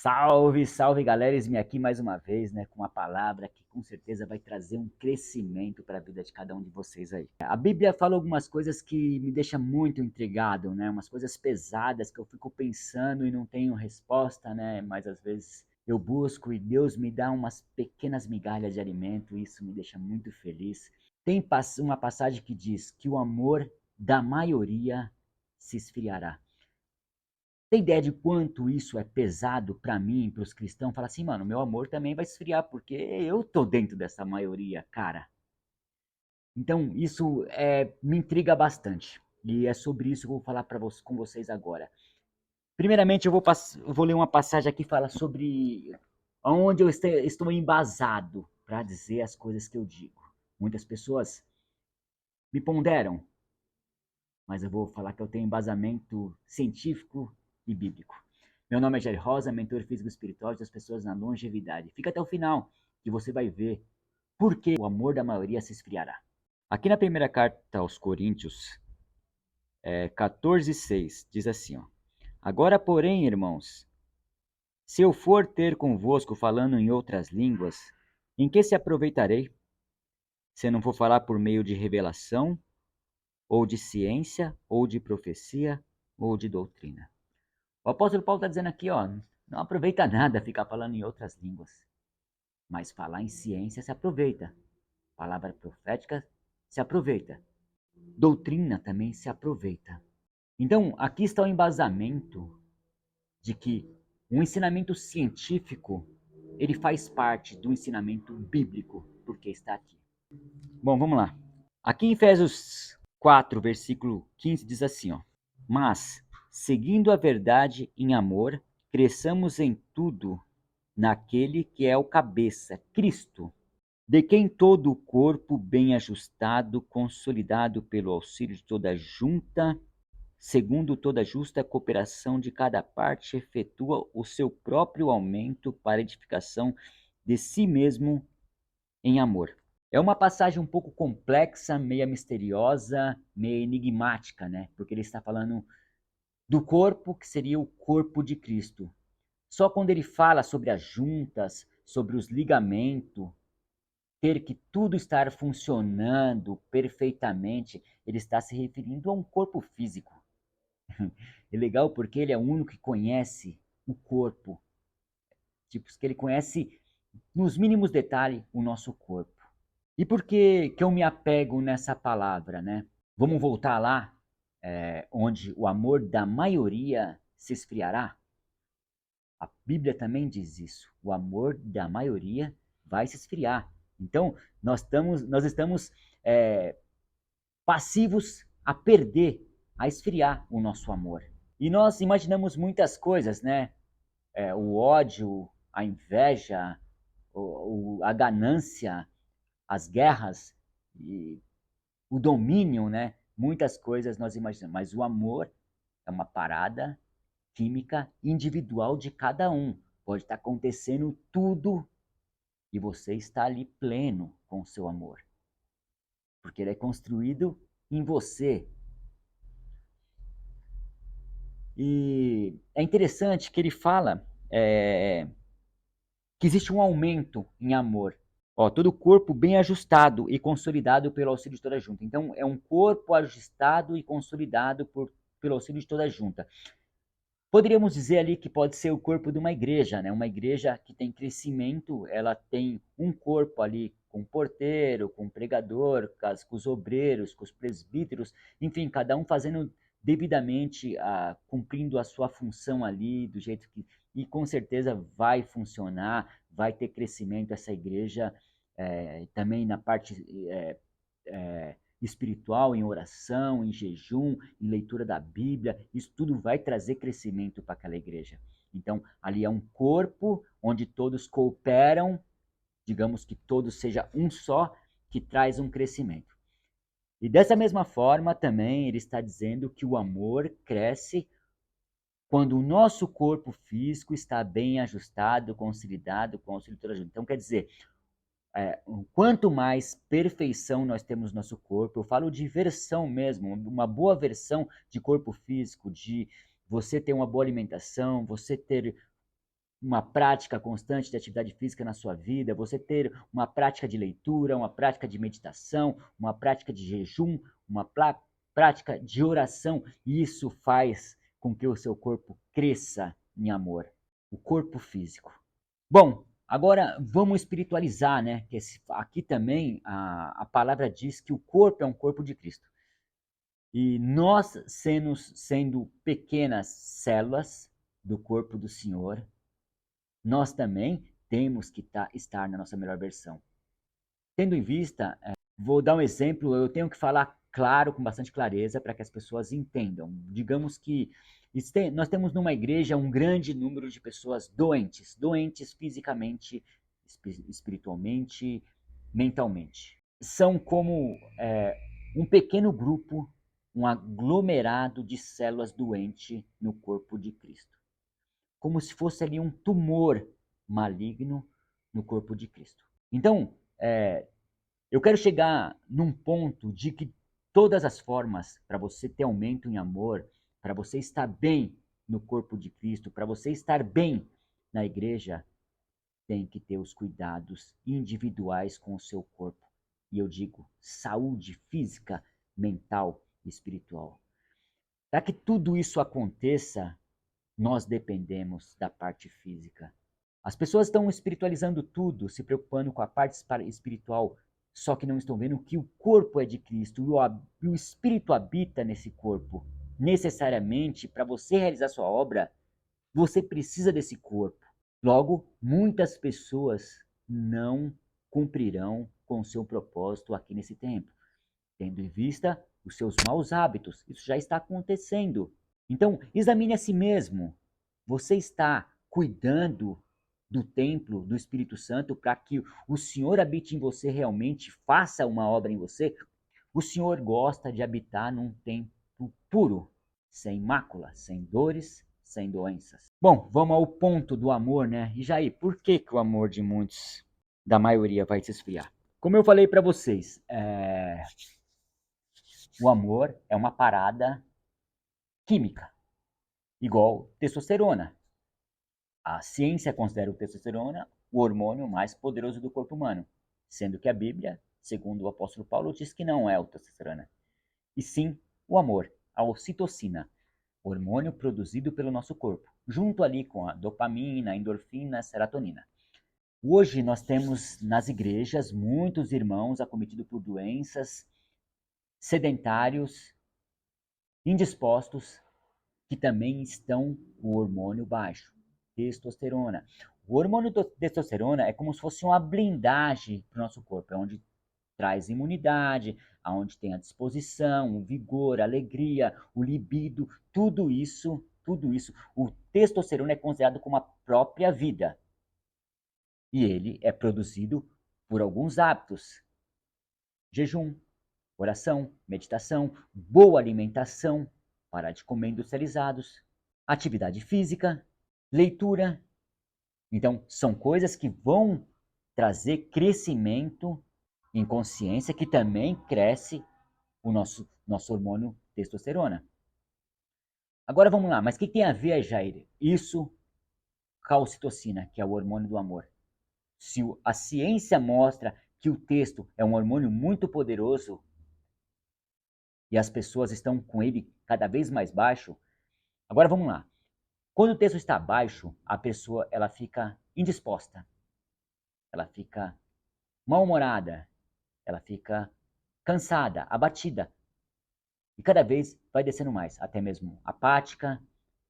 Salve, salve galera, eis-me aqui mais uma vez, né, com uma palavra que com certeza vai trazer um crescimento para a vida de cada um de vocês aí. A Bíblia fala algumas coisas que me deixam muito intrigado, né, umas coisas pesadas que eu fico pensando e não tenho resposta, né, mas às vezes eu busco e Deus me dá umas pequenas migalhas de alimento e isso me deixa muito feliz. Tem uma passagem que diz que o amor da maioria se esfriará. Tem ideia de quanto isso é pesado para mim, para os cristãos? Fala assim, mano, meu amor também vai esfriar, porque eu tô dentro dessa maioria, cara. Então, isso me intriga bastante. E é sobre isso que eu vou falar com vocês agora. Primeiramente, eu vou ler uma passagem aqui que fala sobre onde eu estou embasado para dizer as coisas que eu digo. Muitas pessoas me ponderam, mas eu vou falar que eu tenho embasamento científico e bíblico. Meu nome é Jair Rosa, mentor físico espiritual das pessoas na longevidade. Fica até o final que você vai ver por que o amor da maioria se esfriará. Aqui na primeira carta aos Coríntios, 14:6, diz assim, ó: Agora, porém, irmãos, se eu for ter convosco falando em outras línguas, em que se aproveitarei? Se não for falar por meio de revelação, ou de ciência, ou de profecia, ou de doutrina. O apóstolo Paulo está dizendo aqui, ó, não aproveita nada ficar falando em outras línguas, mas falar em ciência se aproveita. Palavra profética se aproveita. Doutrina também se aproveita. Então, aqui está o embasamento de que o ensinamento científico, ele faz parte do ensinamento bíblico, porque está aqui. Bom, vamos lá. Aqui em Efésios 4, versículo 15, diz assim, ó: Mas, seguindo a verdade em amor, cresçamos em tudo naquele que é o cabeça, Cristo, de quem todo o corpo, bem ajustado, consolidado pelo auxílio de toda junta, segundo toda justa cooperação de cada parte, efetua o seu próprio aumento para a edificação de si mesmo em amor. É uma passagem um pouco complexa, meia misteriosa, meia enigmática, né? Porque ele está falando do corpo que seria o corpo de Cristo. Só quando ele fala sobre as juntas, sobre os ligamentos, ter que tudo estar funcionando perfeitamente, ele está se referindo a um corpo físico. É legal porque ele é o único que conhece o corpo, tipo, que ele conhece nos mínimos detalhes o nosso corpo. E por que eu me apego nessa palavra, né? Vamos voltar lá, onde o amor da maioria se esfriará? A Bíblia também diz isso. O amor da maioria vai se esfriar. Então, nós estamos é, passivos a perder, a esfriar o nosso amor. E nós imaginamos muitas coisas, né? O ódio, a inveja, a ganância, as guerras e o domínio, né? Muitas coisas nós imaginamos, mas o amor é uma parada química individual de cada um. Pode estar acontecendo tudo e você está ali pleno com o seu amor, porque ele é construído em você. E é interessante que ele fala que existe um aumento em amor. Ó, todo o corpo bem ajustado e consolidado pelo auxílio de toda a junta. Então, é um corpo ajustado e consolidado pelo auxílio de toda a junta. Poderíamos dizer ali que pode ser o corpo de uma igreja, né? Uma igreja que tem crescimento, ela tem um corpo ali com o porteiro, com o pregador, com os obreiros, com os presbíteros, enfim, cada um fazendo devidamente, cumprindo a sua função ali, do jeito que... E com certeza vai funcionar, vai ter crescimento essa igreja, também na parte espiritual, em oração, em jejum, em leitura da Bíblia, isso tudo vai trazer crescimento para aquela igreja. Então, ali é um corpo onde todos cooperam, digamos que todos seja um só, que traz um crescimento. E dessa mesma forma também ele está dizendo que o amor cresce quando o nosso corpo físico está bem ajustado, consolidado com a auxílio de toda a gente. Então, quer dizer, quanto mais perfeição nós temos no nosso corpo, eu falo de versão mesmo, uma boa versão de corpo físico, de você ter uma boa alimentação, você ter uma prática constante de atividade física na sua vida, você ter uma prática de leitura, uma prática de meditação, uma prática de jejum, uma prática de oração, e isso faz com que o seu corpo cresça em amor, o corpo físico. Bom, agora vamos espiritualizar, né? Que aqui também a palavra diz que o corpo é um corpo de Cristo. E nós, sendo pequenas células do corpo do Senhor, nós também temos que estar na nossa melhor versão. Tendo em vista, vou dar um exemplo, eu tenho que falar claro, com bastante clareza, para que as pessoas entendam. Digamos que nós temos numa igreja um grande número de pessoas doentes fisicamente, espiritualmente, mentalmente. São como um pequeno grupo, um aglomerado de células doentes no corpo de Cristo. Como se fosse ali um tumor maligno no corpo de Cristo. Então, eu quero chegar num ponto de que todas as formas para você ter aumento em amor, para você estar bem no corpo de Cristo, para você estar bem na igreja, tem que ter os cuidados individuais com o seu corpo. E eu digo saúde física, mental e espiritual. Para que tudo isso aconteça, nós dependemos da parte física. As pessoas estão espiritualizando tudo, se preocupando com a parte espiritual, só que não estão vendo que o corpo é de Cristo e o Espírito habita nesse corpo. Necessariamente, para você realizar sua obra, você precisa desse corpo. Logo, muitas pessoas não cumprirão com o seu propósito aqui nesse tempo, tendo em vista os seus maus hábitos. Isso já está acontecendo. Então, examine a si mesmo. Você está cuidando do templo do Espírito Santo para que o Senhor habite em você realmente, faça uma obra em você? O Senhor gosta de habitar num templo puro, sem mácula, sem dores, sem doenças. Bom, vamos ao ponto do amor, né? E Jair, por que, que o amor de muitos, da maioria, vai se esfriar? Como eu falei para vocês, o amor é uma parada química, igual testosterona. A ciência considera o testosterona o hormônio mais poderoso do corpo humano, sendo que a Bíblia, segundo o apóstolo Paulo, diz que não é o testosterona, e sim o amor, a ocitocina, hormônio produzido pelo nosso corpo, junto ali com a dopamina, a endorfina, a serotonina. Hoje nós temos nas igrejas muitos irmãos acometidos por doenças, sedentários, indispostos, que também estão com o hormônio baixo, testosterona. O hormônio testosterona é como se fosse uma blindagem para o nosso corpo, é onde traz imunidade, aonde tem a disposição, o vigor, a alegria, o libido, tudo isso, o testosterona é considerado como a própria vida. E ele é produzido por alguns hábitos: jejum, oração, meditação, boa alimentação, parar de comer industrializados, atividade física, leitura. Então, são coisas que vão trazer crescimento em consciência, que também cresce o nosso hormônio testosterona. Agora vamos lá, mas o que tem a ver, Jair? Isso com a ocitocina, que é o hormônio do amor. Se a ciência mostra que o testo é um hormônio muito poderoso e as pessoas estão com ele cada vez mais baixo, agora vamos lá. Quando o testo está baixo, a pessoa ela fica indisposta, ela fica mal-humorada, ela fica cansada, abatida. E cada vez vai descendo mais, até mesmo apática,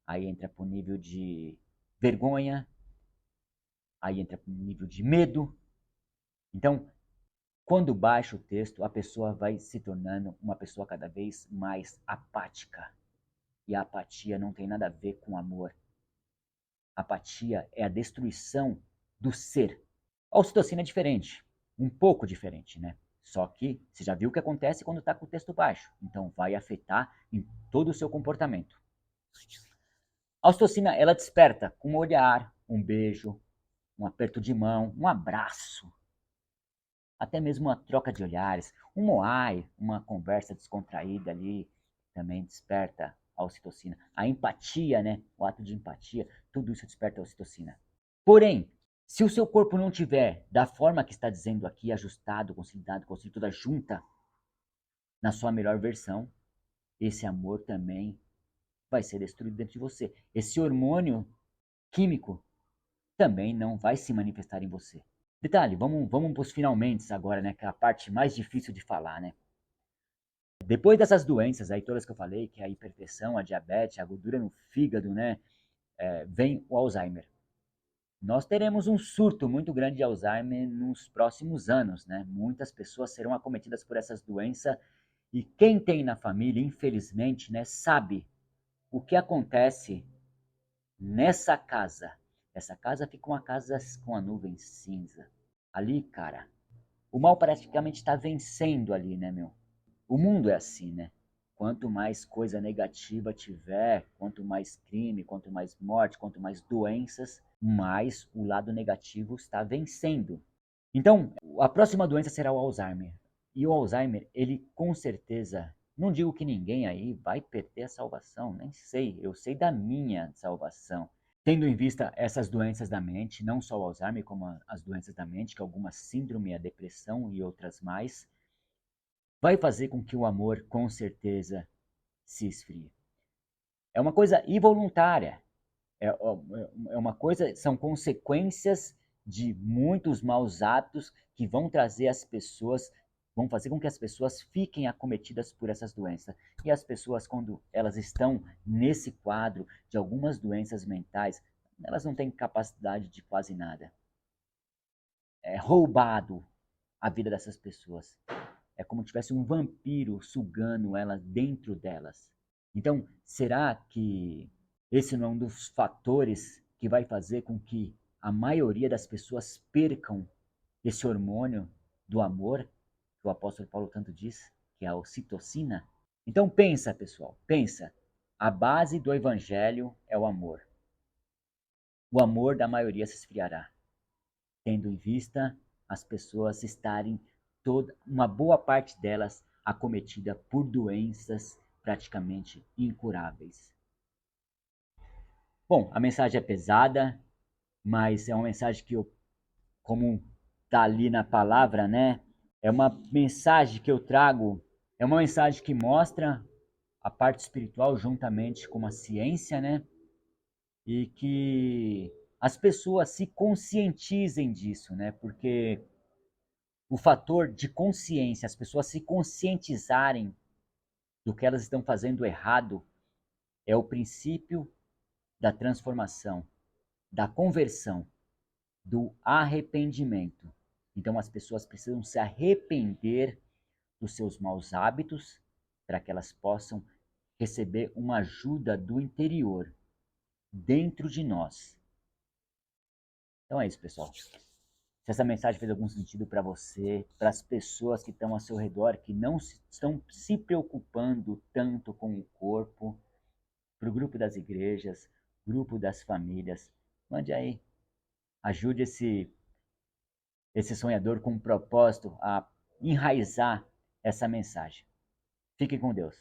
aí entra para o nível de vergonha, aí entra para o nível de medo. Então, quando baixa o texto, a pessoa vai se tornando uma pessoa cada vez mais apática. E a apatia não tem nada a ver com amor. A apatia é a destruição do ser. A ocitocina é diferente, um pouco diferente, né? Só que você já viu o que acontece quando está com o texto baixo. Então vai afetar em todo o seu comportamento. A ocitocina, ela desperta com um olhar, um beijo, um aperto de mão, um abraço, até mesmo uma troca de olhares, um moai, uma conversa descontraída ali, também desperta a ocitocina. A empatia, né? O ato de empatia, tudo isso desperta a ocitocina. Porém, se o seu corpo não tiver da forma que está dizendo aqui, ajustado, conciliado, toda junta, na sua melhor versão, esse amor também vai ser destruído dentro de você. Esse hormônio químico também não vai se manifestar em você. Detalhe, vamos para os finalmente agora, né? Que é a parte mais difícil de falar, né? Depois dessas doenças aí, todas que eu falei, que é a hipertensão, a diabetes, a gordura no fígado, né? Vem o Alzheimer. Nós teremos um surto muito grande de Alzheimer nos próximos anos, né? Muitas pessoas serão acometidas por essas doenças e quem tem na família, infelizmente, né, sabe o que acontece nessa casa. Essa casa fica uma casa com a nuvem cinza. Ali, cara, o mal praticamente está vencendo ali, né, meu? O mundo é assim, né? Quanto mais coisa negativa tiver, quanto mais crime, quanto mais morte, quanto mais doenças, mais o lado negativo está vencendo. Então, a próxima doença será o Alzheimer. E o Alzheimer, ele com certeza, não digo que ninguém aí vai perder a salvação, nem sei, eu sei da minha salvação. Tendo em vista essas doenças da mente, não só o Alzheimer, como as doenças da mente, que algumas síndrome, a depressão e outras mais, vai fazer com que o amor, com certeza, se esfrie. É uma coisa involuntária, é uma coisa, são consequências de muitos maus hábitos que vão trazer as pessoas, vão fazer com que as pessoas fiquem acometidas por essas doenças. E as pessoas, quando elas estão nesse quadro de algumas doenças mentais, elas não têm capacidade de quase nada. É roubado a vida dessas pessoas. É como se tivesse um vampiro sugando elas dentro delas. Então, será que esse não é um dos fatores que vai fazer com que a maioria das pessoas percam esse hormônio do amor, que o apóstolo Paulo tanto diz, que é a ocitocina? Então pensa, pessoal, pensa. A base do evangelho é o amor. O amor da maioria se esfriará, tendo em vista as pessoas estarem uma boa parte delas acometida por doenças praticamente incuráveis. Bom, a mensagem é pesada, mas é uma mensagem que eu, como tá ali na palavra, né? É uma mensagem que eu trago, é uma mensagem que mostra a parte espiritual juntamente com a ciência, né? E que as pessoas se conscientizem disso, né? Porque o fator de consciência, as pessoas se conscientizarem do que elas estão fazendo errado, é o princípio da transformação, da conversão, do arrependimento. Então as pessoas precisam se arrepender dos seus maus hábitos para que elas possam receber uma ajuda do interior, dentro de nós. Então é isso, pessoal. Se essa mensagem fez algum sentido para você, para as pessoas que estão ao seu redor, que não estão se preocupando tanto com o corpo, para o grupo das igrejas, grupo das famílias, mande aí. Ajude esse sonhador com um propósito a enraizar essa mensagem. Fique com Deus.